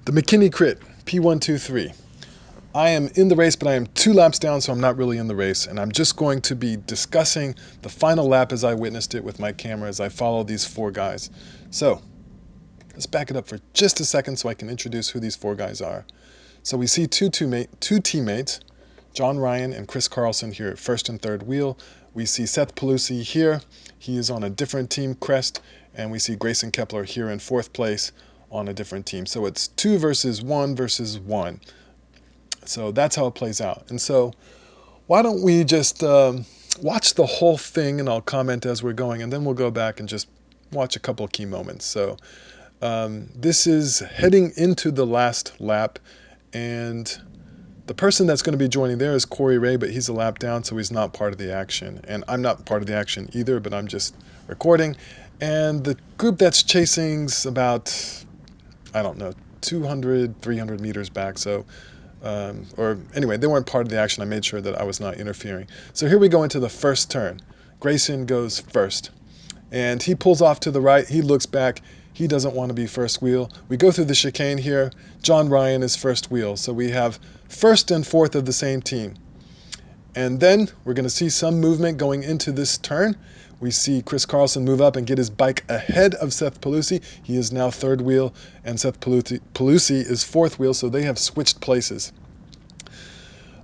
The McKinney crit, P123. I am in the race, but I am 2 laps down, so I'm not really in the race. And I'm just going to be discussing the final lap as I witnessed it with my camera as I follow these 4 guys. So, let's back it up for just a second so I can introduce who these 4 guys are. So we see two teammates, John Ryan and Chris Carlson here at first and third wheel. We see Seth Pelusi here. He is on a different team crest. And we see Grayson Kepler here in 4th place on a different team. So it's 2 versus 1 versus 1. So that's how it plays out. And so why don't we just watch the whole thing, and I'll comment as we're going, and then we'll go back and just watch a couple of key moments. So this is heading into the last lap, and the person that's going to be joining there is Corey Ray, but he's a lap down, so he's not part of the action. And I'm not part of the action either, but I'm just recording. And the group that's chasing's about, I don't know, 200, 300 meters back. So, or anyway, they weren't part of the action. I made sure that I was not interfering. So here we go into the first turn. Grayson goes first. And he pulls off to the right. He looks back. He doesn't want to be first wheel. We go through the chicane here. John Ryan is first wheel. So we have 1st and 4th of the same team. And then we're going to see some movement going into this turn. We see Chris Carlson move up and get his bike ahead of Seth Pelusi. He is now 3rd wheel, and Seth Pelusi is 4th wheel, so they have switched places.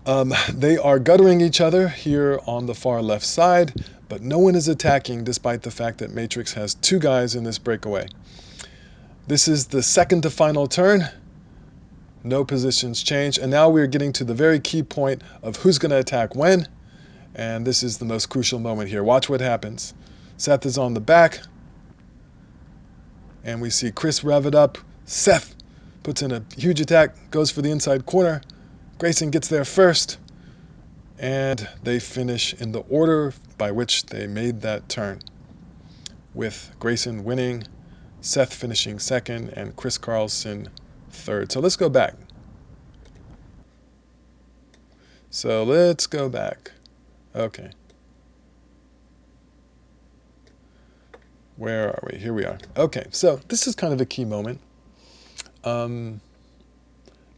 They are guttering each other here on the far left side, but no one is attacking despite the fact that Matrix has 2 guys in this breakaway. This is the second to final turn. No positions change, and now we're getting to the very key point of who's going to attack when. And this is the most crucial moment here. Watch what happens. Seth is on the back. And we see Chris rev it up. Seth puts in a huge attack, goes for the inside corner. Grayson gets there first. And they finish in the order by which they made that turn, with Grayson winning, Seth finishing 2nd, and Chris Carlson 3rd. So let's go back. Okay. Where are we? Here we are. Okay, so this is kind of a key moment.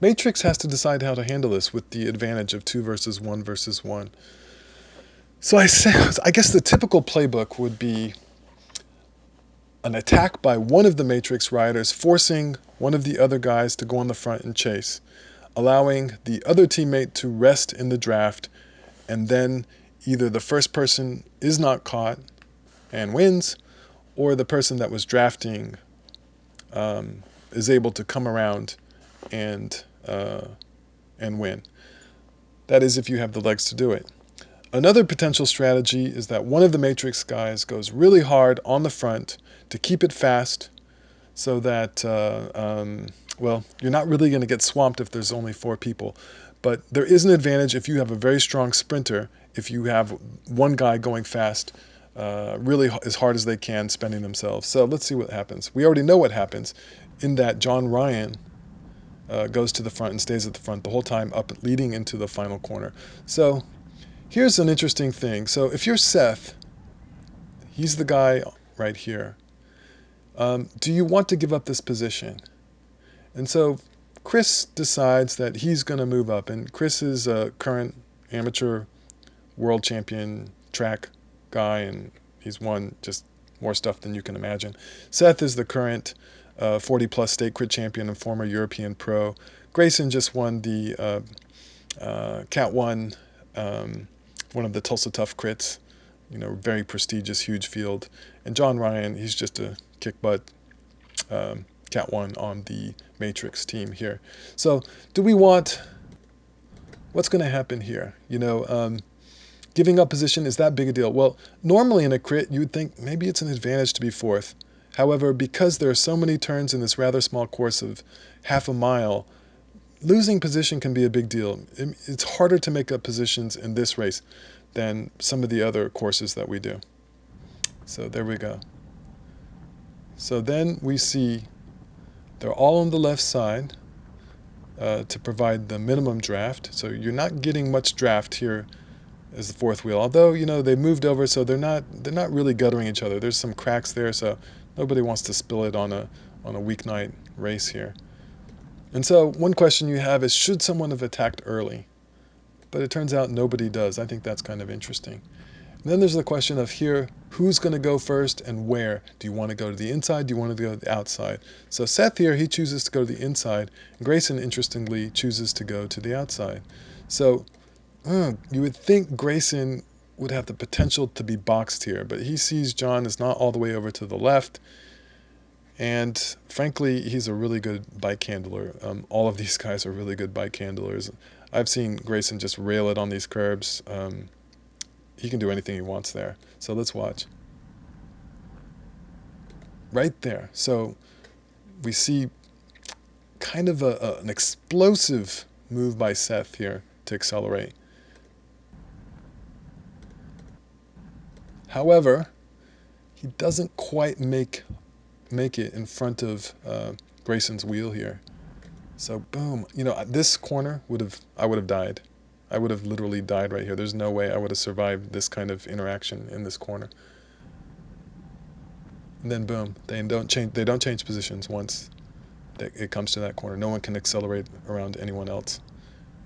Matrix has to decide how to handle this with the advantage of 2 versus 1 versus 1. So I guess the typical playbook would be an attack by one of the Matrix riders, forcing one of the other guys to go on the front and chase, allowing the other teammate to rest in the draft, and then either the first person is not caught and wins, or the person that was drafting is able to come around and win. That is if you have the legs to do it. Another potential strategy is that one of the Matrix guys goes really hard on the front to keep it fast, so that, well, you're not really going to get swamped if there's only 4 people. But there is an advantage if you have a very strong sprinter, if you have one guy going fast really as hard as they can, spending themselves. So let's see what happens. We already know what happens, in that John Ryan goes to the front and stays at the front the whole time up leading into the final corner. So here's an interesting thing. So if you're Seth, he's the guy right here. Do you want to give up this position? And so Chris decides that he's going to move up, and Chris is a current amateur world champion track guy, and he's won just more stuff than you can imagine. Seth is the current 40-plus state crit champion and former European pro. Grayson just won the Cat 1, one of the Tulsa Tough crits, very prestigious, huge field. And John Ryan, he's just a kick-butt Cat 1 on the Matrix team here. So what's going to happen here? Giving up position, is that big a deal? Well, normally in a crit, you would think maybe it's an advantage to be 4th. However, because there are so many turns in this rather small course of half a mile, losing position can be a big deal. It's harder to make up positions in this race than some of the other courses that we do. So there we go. So then we see they're all on the left side to provide the minimum draft. So you're not getting much draft here as the 4th wheel. Although, they moved over, so they're not really guttering each other. There's some cracks there, so nobody wants to spill it on a weeknight race here. And so one question you have is, should someone have attacked early? But it turns out nobody does. I think that's kind of interesting. And then there's the question of here, who's going to go first and where? Do you want to go to the inside? Do you want to go to the outside? So Seth here, he chooses to go to the inside. And Grayson, interestingly, chooses to go to the outside. So you would think Grayson would have the potential to be boxed here, but he sees John is not all the way over to the left. And frankly, he's a really good bike handler. All of these guys are really good bike handlers. I've seen Grayson just rail it on these curbs. He can do anything he wants there. So let's watch. Right there. So we see kind of an explosive move by Seth here to accelerate. However, he doesn't quite make it in front of Grayson's wheel here. So boom, this corner I would have died. I would have literally died right here. There's no way I would have survived this kind of interaction in this corner. And then boom, they don't change positions once it comes to that corner. No one can accelerate around anyone else,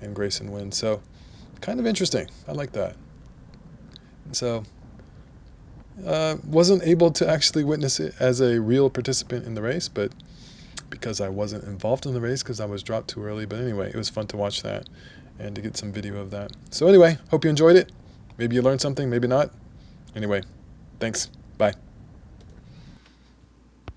and Grayson wins. So kind of interesting. I like that. So wasn't able to actually witness it as a real participant in the race, but because I wasn't involved in the race because I was dropped too early. But anyway, it was fun to watch that and to get some video of that. So anyway, hope you enjoyed it. Maybe you learned something, maybe not. Anyway, thanks. Bye.